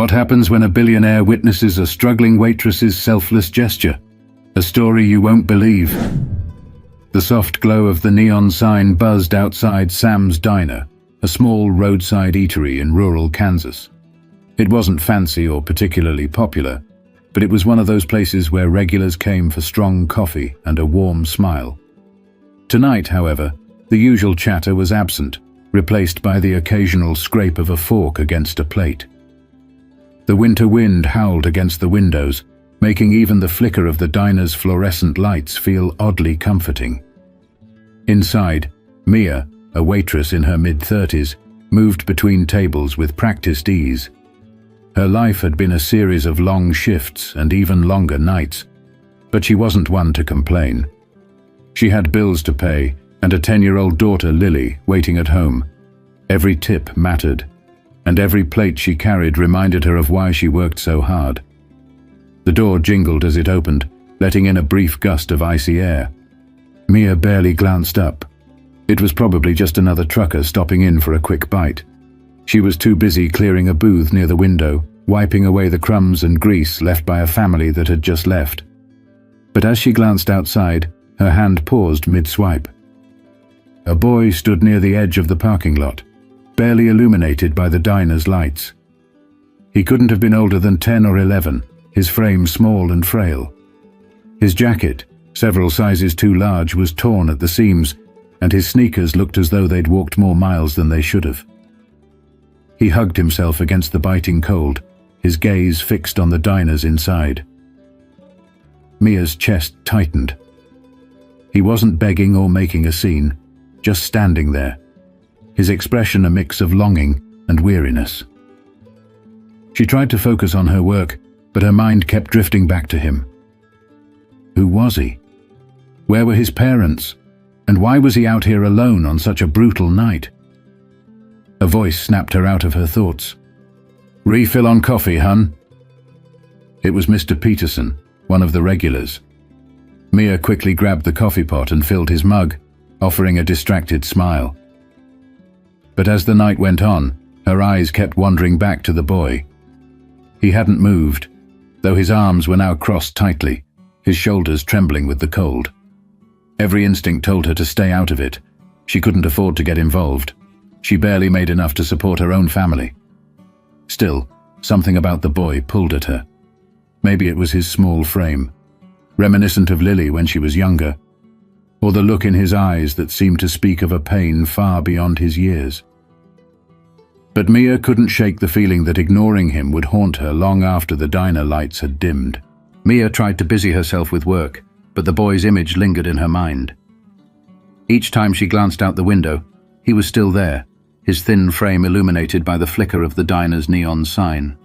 What happens when a billionaire witnesses a struggling waitress's selfless gesture? A story you won't believe. The soft glow of the neon sign buzzed outside Sam's Diner, a small roadside eatery in rural Kansas. It wasn't fancy or particularly popular, but it was one of those places where regulars came for strong coffee and a warm smile. Tonight, however, the usual chatter was absent, replaced by the occasional scrape of a fork against a plate. The winter wind howled against the windows, making even the flicker of the diner's fluorescent lights feel oddly comforting. Inside, Mia, a waitress in her mid-30s, moved between tables with practiced ease. Her life had been a series of long shifts and even longer nights, but she wasn't one to complain. She had bills to pay and a 10-year-old daughter, Lily, waiting at home. Every tip mattered, and every plate she carried reminded her of why she worked so hard. The door jingled as it opened, letting in a brief gust of icy air. Mia barely glanced up. It was probably just another trucker stopping in for a quick bite. She was too busy clearing a booth near the window, wiping away the crumbs and grease left by a family that had just left. But as she glanced outside, her hand paused mid-swipe. A boy stood near the edge of the parking lot, barely illuminated by the diner's lights. He couldn't have been older than 10 or 11, his frame small and frail. His jacket, several sizes too large, was torn at the seams, and his sneakers looked as though they'd walked more miles than they should have. He hugged himself against the biting cold, his gaze fixed on the diners inside. Mia's chest tightened. He wasn't begging or making a scene, just standing there, his expression a mix of longing and weariness. She tried to focus on her work, but her mind kept drifting back to him. Who was he? Where were his parents? And why was he out here alone on such a brutal night? A voice snapped her out of her thoughts. "Refill on coffee, hun?" It was Mr. Peterson, one of the regulars. Mia quickly grabbed the coffee pot and filled his mug, offering a distracted smile. But as the night went on, her eyes kept wandering back to the boy. He hadn't moved, though his arms were now crossed tightly, his shoulders trembling with the cold. Every instinct told her to stay out of it. She couldn't afford to get involved. She barely made enough to support her own family. Still, something about the boy pulled at her. Maybe it was his small frame, reminiscent of Lily when she was younger, or the look in his eyes that seemed to speak of a pain far beyond his years. But Mia couldn't shake the feeling that ignoring him would haunt her long after the diner lights had dimmed. Mia tried to busy herself with work, but the boy's image lingered in her mind. Each time she glanced out the window, he was still there, his thin frame illuminated by the flicker of the diner's neon sign.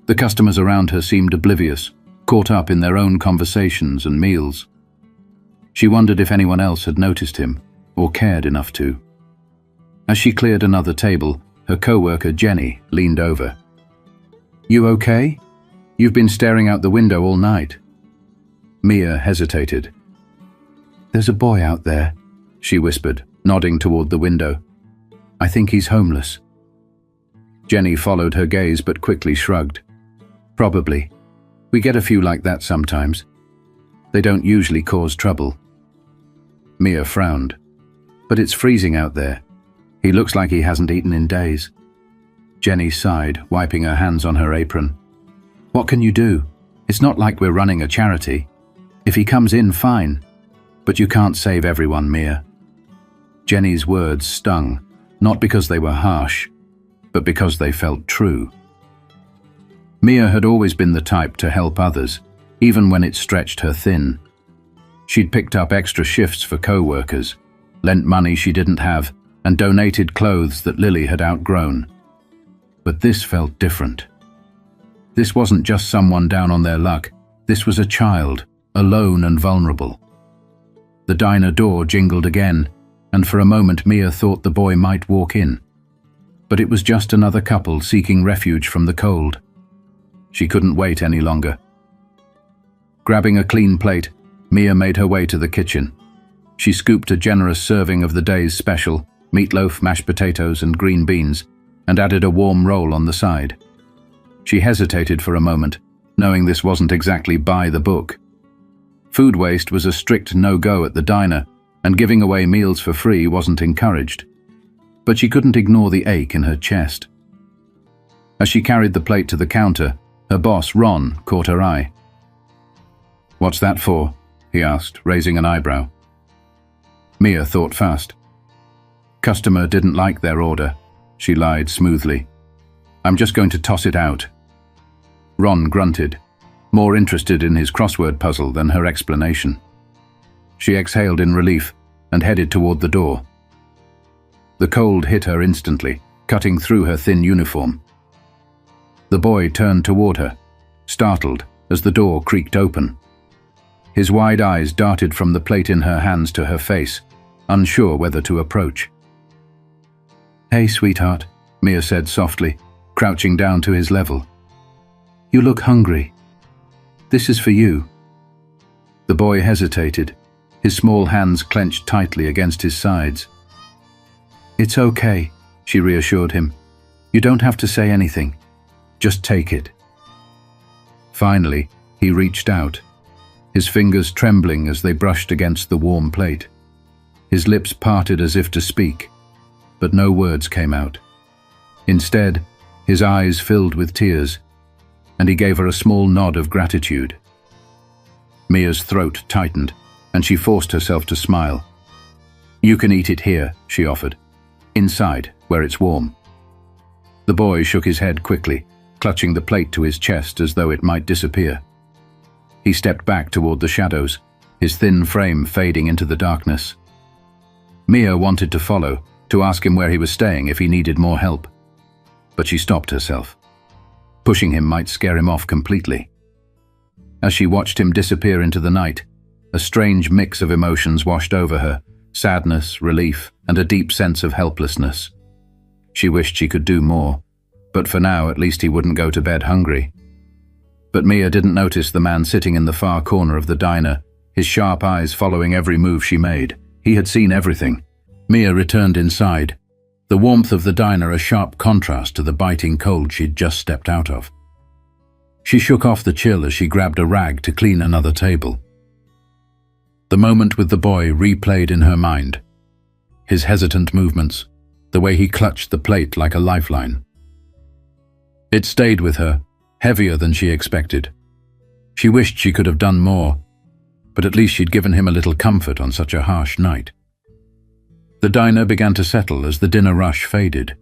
The customers around her seemed oblivious, caught up in their own conversations and meals. She wondered if anyone else had noticed him, or cared enough to. As she cleared another table, her co-worker Jenny leaned over. "You okay? You've been staring out the window all night." Mia hesitated. "There's a boy out there," she whispered, nodding toward the window. "I think he's homeless." Jenny followed her gaze but quickly shrugged. "Probably. We get a few like that sometimes. They don't usually cause trouble." Mia frowned. "But it's freezing out there. He looks like he hasn't eaten in days." Jenny sighed, wiping her hands on her apron. "What can you do? It's not like we're running a charity. If he comes in, fine. But you can't save everyone, Mia." Jenny's words stung, not because they were harsh, but because they felt true. Mia had always been the type to help others, even when it stretched her thin. She'd picked up extra shifts for co-workers, lent money she didn't have, and donated clothes that Lily had outgrown. But this felt different. This wasn't just someone down on their luck. This was a child, alone and vulnerable. The diner door jingled again, and for a moment Mia thought the boy might walk in. But it was just another couple seeking refuge from the cold. She couldn't wait any longer. Grabbing a clean plate, Mia made her way to the kitchen. She scooped a generous serving of the day's special, meatloaf, mashed potatoes, and green beans, and added a warm roll on the side. She hesitated for a moment, knowing this wasn't exactly by the book. Food waste was a strict no-go at the diner, and giving away meals for free wasn't encouraged. But she couldn't ignore the ache in her chest. As she carried the plate to the counter, her boss, Ron, caught her eye. "What's that for?" he asked, raising an eyebrow. Mia thought fast. "Customer didn't like their order," she lied smoothly. "I'm just going to toss it out." Ron grunted, more interested in his crossword puzzle than her explanation. She exhaled in relief and headed toward the door. The cold hit her instantly, cutting through her thin uniform. The boy turned toward her, startled as the door creaked open. His wide eyes darted from the plate in her hands to her face, unsure whether to approach. "Hey, sweetheart," Mia said softly, crouching down to his level. "You look hungry. This is for you." The boy hesitated, his small hands clenched tightly against his sides. "It's okay," she reassured him. "You don't have to say anything. Just take it." Finally, he reached out, his fingers trembling as they brushed against the warm plate. His lips parted as if to speak, but no words came out. Instead, his eyes filled with tears, and he gave her a small nod of gratitude. Mia's throat tightened, and she forced herself to smile. "You can eat it here," she offered. "Inside, where it's warm." The boy shook his head quickly, clutching the plate to his chest as though it might disappear. He stepped back toward the shadows, his thin frame fading into the darkness. Mia wanted to follow, to ask him where he was staying if he needed more help. But she stopped herself. Pushing him might scare him off completely. As she watched him disappear into the night, a strange mix of emotions washed over her, sadness, relief, and a deep sense of helplessness. She wished she could do more, but for now at least he wouldn't go to bed hungry. But Mia didn't notice the man sitting in the far corner of the diner, his sharp eyes following every move she made. He had seen everything. Mia returned inside, the warmth of the diner a sharp contrast to the biting cold she'd just stepped out of. She shook off the chill as she grabbed a rag to clean another table. The moment with the boy replayed in her mind. His hesitant movements, the way he clutched the plate like a lifeline. It stayed with her, heavier than she expected. She wished she could have done more, but at least she'd given him a little comfort on such a harsh night. The diner began to settle as the dinner rush faded.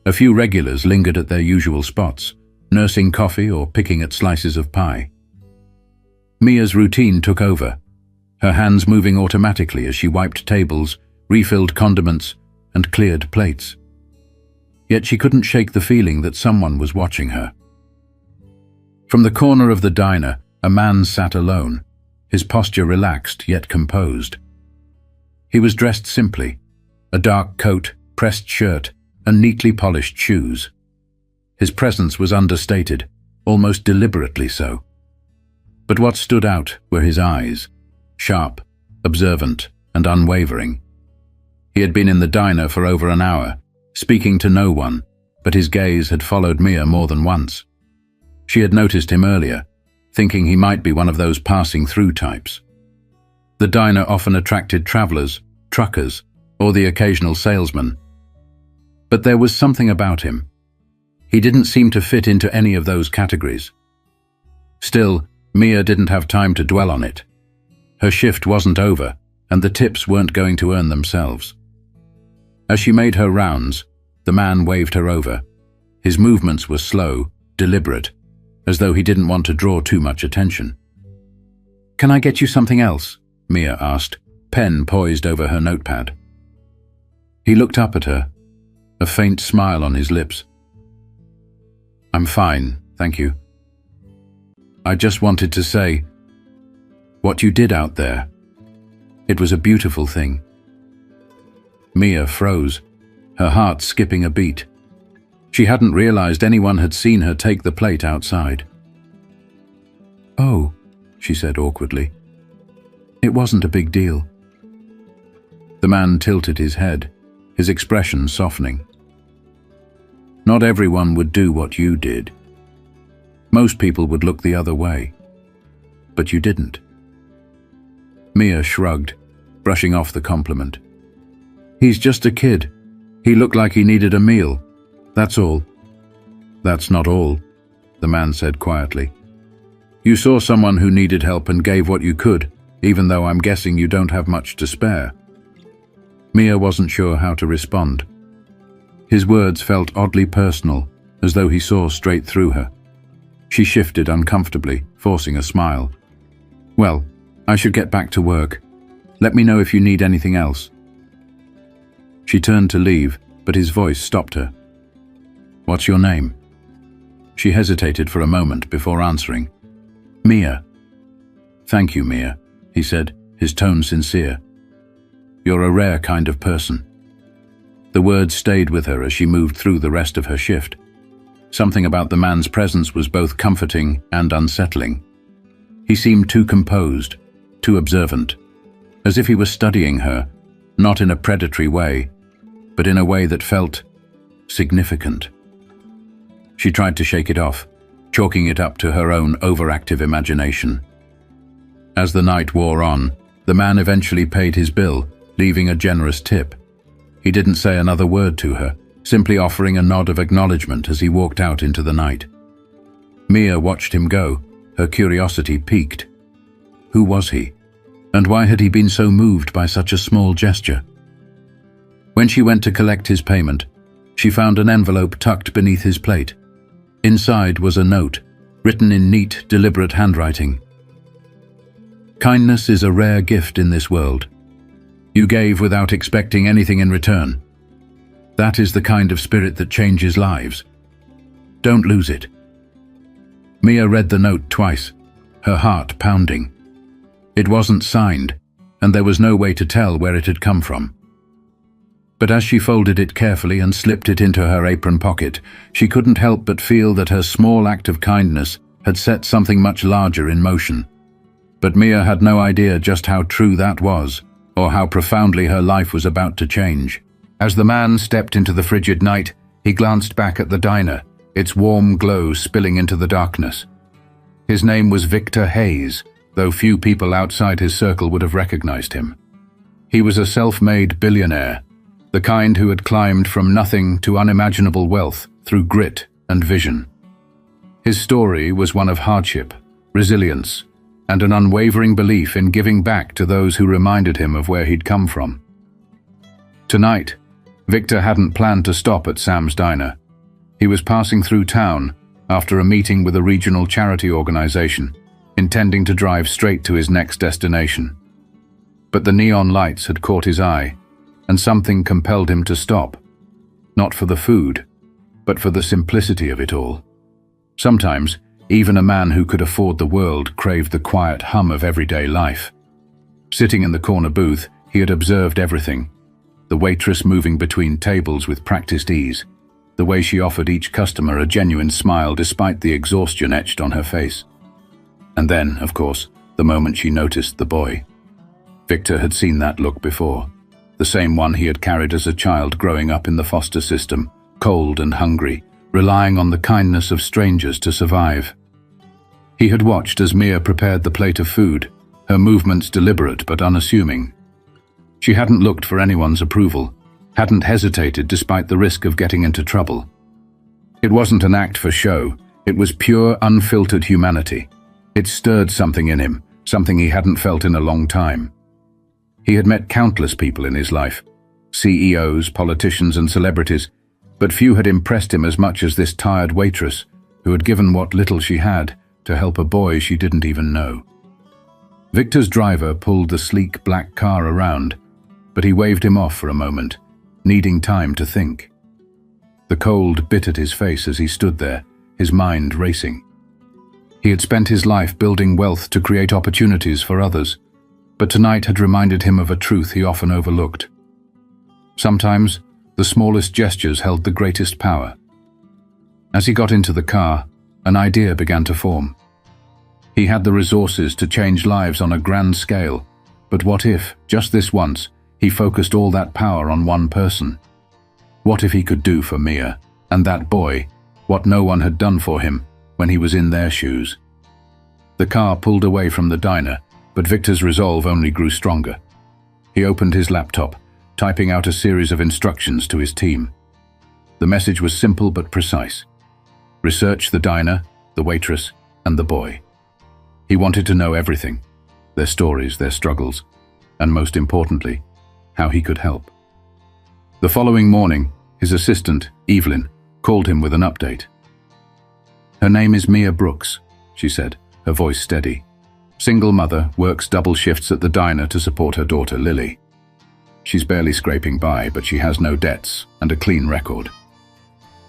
A few regulars lingered at their usual spots, nursing coffee or picking at slices of pie. Mia's routine took over, her hands moving automatically as she wiped tables, refilled condiments, and cleared plates. Yet she couldn't shake the feeling that someone was watching her. From the corner of the diner, a man sat alone, his posture relaxed yet composed. He was dressed simply, a dark coat, pressed shirt, and neatly polished shoes. His presence was understated, almost deliberately so. But what stood out were his eyes, sharp, observant, and unwavering. He had been in the diner for over an hour, speaking to no one, but his gaze had followed Mia more than once. She had noticed him earlier, thinking he might be one of those passing-through types. The diner often attracted travelers, truckers, or the occasional salesman. But there was something about him. He didn't seem to fit into any of those categories. Still, Mia didn't have time to dwell on it. Her shift wasn't over, and the tips weren't going to earn themselves. As she made her rounds, the man waved her over. His movements were slow, deliberate, as though he didn't want to draw too much attention. "Can I get you something else?" Mia asked, pen poised over her notepad. He looked up at her, a faint smile on his lips. "I'm fine, thank you. I just wanted to say, what you did out there, it was a beautiful thing." Mia froze, her heart skipping a beat. She hadn't realized anyone had seen her take the plate outside. "Oh," she said awkwardly. "It wasn't a big deal." The man tilted his head, his expression softening. "Not everyone would do what you did. Most people would look the other way. But you didn't. Mia shrugged, brushing off the compliment. He's just a kid. He looked like he needed a meal. That's all. That's not all, the man said quietly. You saw someone who needed help and gave what you could, even though I'm guessing you don't have much to spare. Mia wasn't sure how to respond. His words felt oddly personal, as though he saw straight through her. She shifted uncomfortably, forcing a smile. Well, I should get back to work. Let me know if you need anything else. She turned to leave, but his voice stopped her. What's your name? She hesitated for a moment before answering. Mia. Thank you, Mia, he said, his tone sincere. You're a rare kind of person. The words stayed with her as she moved through the rest of her shift. Something about the man's presence was both comforting and unsettling. He seemed too composed, too observant, as if he was studying her, not in a predatory way, but in a way that felt significant. She tried to shake it off, chalking it up to her own overactive imagination. As the night wore on, the man eventually paid his bill, leaving a generous tip. He didn't say another word to her, simply offering a nod of acknowledgement as he walked out into the night. Mia watched him go, her curiosity piqued. Who was he? And why had he been so moved by such a small gesture? When she went to collect his payment, she found an envelope tucked beneath his plate. Inside was a note, written in neat, deliberate handwriting. Kindness is a rare gift in this world. You gave without expecting anything in return. That is the kind of spirit that changes lives. Don't lose it. Mia read the note twice, her heart pounding. It wasn't signed, and there was no way to tell where it had come from. But as she folded it carefully and slipped it into her apron pocket, she couldn't help but feel that her small act of kindness had set something much larger in motion. But Mia had no idea just how true that was, or how profoundly her life was about to change. As the man stepped into the frigid night, he glanced back at the diner, its warm glow spilling into the darkness. His name was Victor Hayes, though few people outside his circle would have recognized him. He was a self-made billionaire, the kind who had climbed from nothing to unimaginable wealth through grit and vision. His story was one of hardship, resilience, and an unwavering belief in giving back to those who reminded him of where he'd come from. Tonight, Victor hadn't planned to stop at Sam's Diner. He was passing through town after a meeting with a regional charity organization, intending to drive straight to his next destination. But the neon lights had caught his eye, and something compelled him to stop, not for the food, but for the simplicity of it all. Sometimes, even a man who could afford the world craved the quiet hum of everyday life. Sitting in the corner booth, he had observed everything. The waitress moving between tables with practiced ease, the way she offered each customer a genuine smile despite the exhaustion etched on her face. And then, of course, the moment she noticed the boy. Victor had seen that look before, the same one he had carried as a child growing up in the foster system, cold and hungry, relying on the kindness of strangers to survive. He had watched as Mia prepared the plate of food, her movements deliberate but unassuming. She hadn't looked for anyone's approval, hadn't hesitated despite the risk of getting into trouble. It wasn't an act for show, it was pure, unfiltered humanity. It stirred something in him, something he hadn't felt in a long time. He had met countless people in his life, CEOs, politicians and celebrities, but few had impressed him as much as this tired waitress who had given what little she had to help a boy she didn't even know. Victor's driver pulled the sleek black car around, but he waved him off for a moment, needing time to think. The cold bit at his face as he stood there, his mind racing. He had spent his life building wealth to create opportunities for others, but tonight had reminded him of a truth he often overlooked. Sometimes, the smallest gestures held the greatest power. As he got into the car, an idea began to form. He had the resources to change lives on a grand scale, but what if, just this once, he focused all that power on one person? What if he could do for Mia, and that boy, what no one had done for him, when he was in their shoes. The car pulled away from the diner, but Victor's resolve only grew stronger. He opened his laptop, typing out a series of instructions to his team. The message was simple but precise. Research the diner, the waitress, and the boy. He wanted to know everything, their stories, their struggles, and most importantly, how he could help. The following morning, his assistant, Evelyn, called him with an update. "Her name is Mia Brooks," she said, her voice steady. "Single mother, works double shifts at the diner to support her daughter, Lily. She's barely scraping by, but she has no debts and a clean record.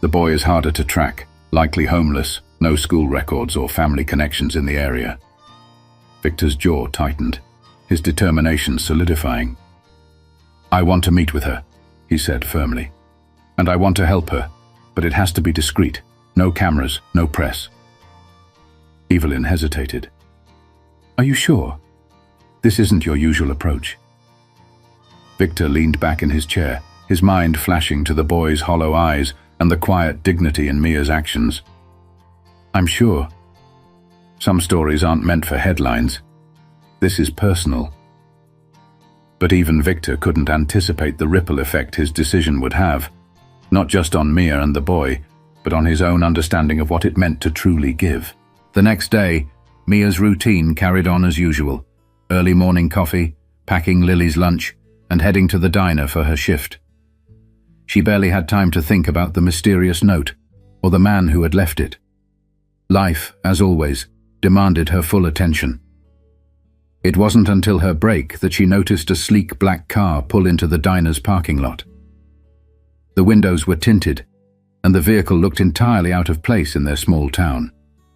The boy is harder to track, likely homeless, no school records or family connections in the area." Victor's jaw tightened, his determination solidifying. "I want to meet with her," he said firmly. "And I want to help her, but it has to be discreet. No cameras, no press." Evelyn hesitated. "Are you sure? This isn't your usual approach." Victor leaned back in his chair, his mind flashing to the boy's hollow eyes and the quiet dignity in Mia's actions. "I'm sure. Some stories aren't meant for headlines. This is personal." But even Victor couldn't anticipate the ripple effect his decision would have, not just on Mia and the boy, but on his own understanding of what it meant to truly give. The next day, Mia's routine carried on as usual. Early morning coffee, packing Lily's lunch, and heading to the diner for her shift. She barely had time to think about the mysterious note, or the man who had left it. Life, as always, demanded her full attention. It wasn't until her break that she noticed a sleek black car pull into the diner's parking lot. The windows were tinted, and the vehicle looked entirely out of place in their small town.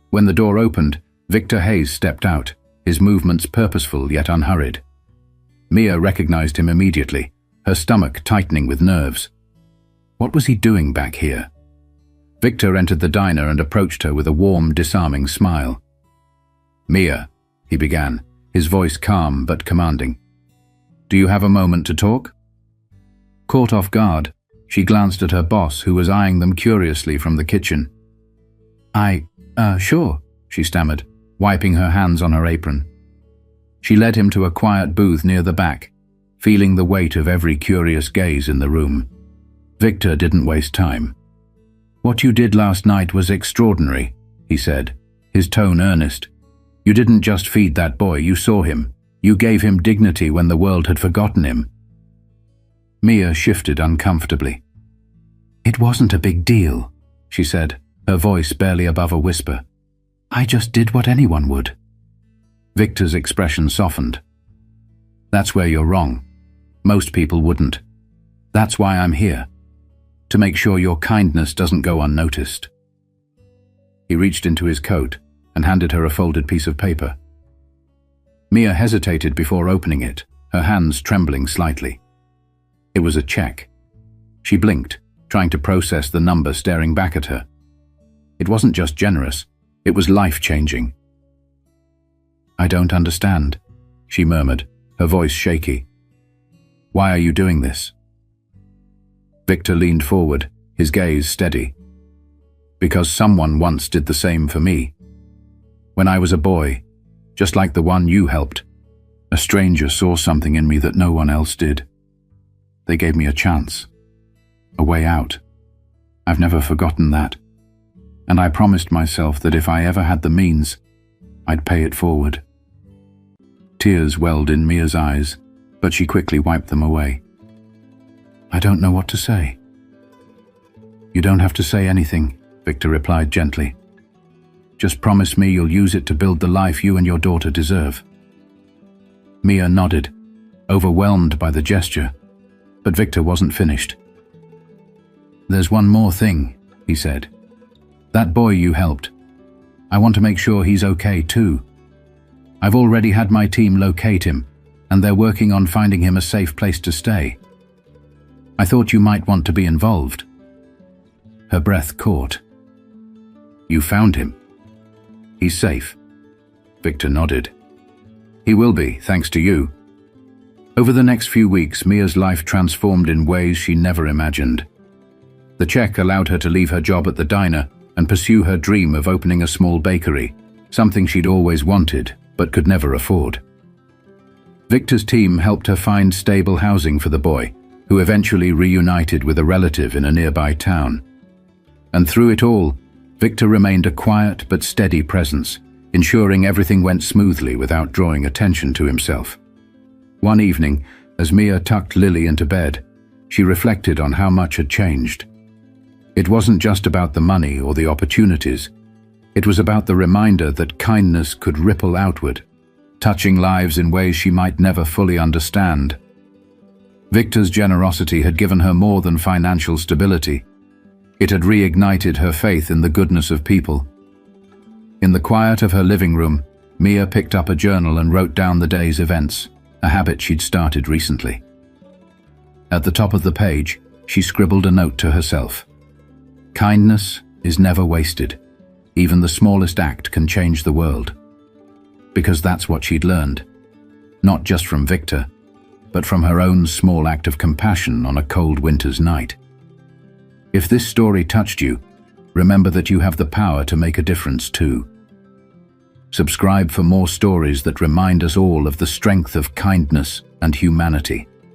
When the door opened, Victor Hayes stepped out, his movements purposeful yet unhurried. Mia recognized him immediately, her stomach tightening with nerves. What was he doing back here? Victor entered the diner and approached her with a warm, disarming smile. "Mia," he began, his voice calm but commanding. "Do you have a moment to talk?" Caught off guard, she glanced at her boss, who was eyeing them curiously from the kitchen. Sure," she stammered, wiping her hands on her apron. She led him to a quiet booth near the back, feeling the weight of every curious gaze in the room. Victor didn't waste time. "What you did last night was extraordinary," he said, his tone earnest. "You didn't just feed that boy, you saw him. You gave him dignity when the world had forgotten him." Mia shifted uncomfortably. "It wasn't a big deal," she said, her voice barely above a whisper. "I just did what anyone would." Victor's expression softened. "That's where you're wrong. Most people wouldn't. That's why I'm here. To make sure your kindness doesn't go unnoticed." He reached into his coat and handed her a folded piece of paper. Mia hesitated before opening it, her hands trembling slightly. It was a check. She blinked, trying to process the number staring back at her. It wasn't just generous, it was life-changing. "I don't understand," she murmured, her voice shaky. "Why are you doing this?" Victor leaned forward, his gaze steady. "Because someone once did the same for me. When I was a boy, just like the one you helped, a stranger saw something in me that no one else did. They gave me a chance, a way out. I've never forgotten that. And I promised myself that if I ever had the means, I'd pay it forward." Tears welled in Mia's eyes, but she quickly wiped them away. "I don't know what to say." "You don't have to say anything," Victor replied gently. "Just promise me you'll use it to build the life you and your daughter deserve." Mia nodded, overwhelmed by the gesture, but Victor wasn't finished. "There's one more thing," he said. "That boy you helped, I want to make sure he's okay too. I've already had my team locate him, and they're working on finding him a safe place to stay. I thought you might want to be involved." Her breath caught. "You found him? He's safe?" Victor nodded. "He will be, thanks to you." Over the next few weeks, Mia's life transformed in ways she never imagined. The check allowed her to leave her job at the diner and pursue her dream of opening a small bakery, something she'd always wanted but could never afford. Victor's team helped her find stable housing for the boy, who eventually reunited with a relative in a nearby town. And through it all, Victor remained a quiet but steady presence, ensuring everything went smoothly without drawing attention to himself. One evening, as Mia tucked Lily into bed, she reflected on how much had changed. It wasn't just about the money or the opportunities. It was about the reminder that kindness could ripple outward, touching lives in ways she might never fully understand. Victor's generosity had given her more than financial stability. It had reignited her faith in the goodness of people. In the quiet of her living room, Mia picked up a journal and wrote down the day's events, a habit she'd started recently. At the top of the page, she scribbled a note to herself. Kindness is never wasted. Even the smallest act can change the world. Because that's what she'd learned, not just from Victor, but from her own small act of compassion on a cold winter's night. If this story touched you, remember that you have the power to make a difference too. Subscribe for more stories that remind us all of the strength of kindness and humanity.